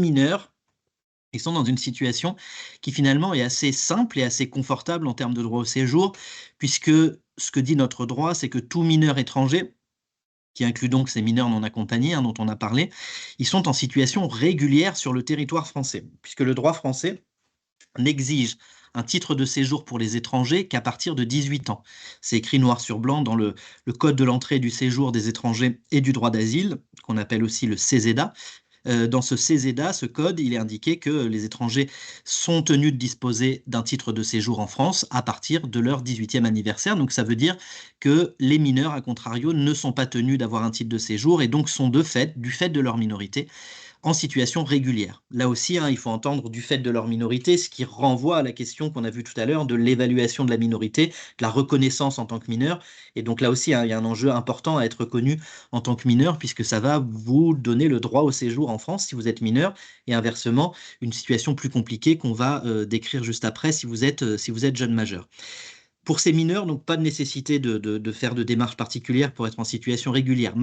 mineurs, ils sont dans une situation qui finalement est assez simple et assez confortable en termes de droit au séjour, puisque ce que dit notre droit, c'est que tout mineur étranger, qui inclut donc ces mineurs non accompagnés, dont on a parlé, ils sont en situation régulière sur le territoire français, puisque le droit français n'exige un titre de séjour pour les étrangers qu'à partir de 18 ans. C'est écrit noir sur blanc dans le code de l'entrée et du séjour des étrangers et du droit d'asile, qu'on appelle aussi le CESEDA. Dans ce CESEDA, ce code, il est indiqué que les étrangers sont tenus de disposer d'un titre de séjour en France à partir de leur 18e anniversaire. Donc ça veut dire que les mineurs, à contrario, ne sont pas tenus d'avoir un titre de séjour et donc sont de fait, du fait de leur minorité, en situation régulière. Là aussi, il faut entendre du fait de leur minorité, ce qui renvoie à la question qu'on a vue tout à l'heure de l'évaluation de la minorité, de la reconnaissance en tant que mineur. Et donc là aussi, il y a un enjeu important à être reconnu en tant que mineur, puisque ça va vous donner le droit au séjour en France si vous êtes mineur, et inversement, une situation plus compliquée qu'on va décrire juste après si vous êtes jeune majeur. Pour ces mineurs, donc pas de nécessité de faire de démarches particulières pour être en situation régulière.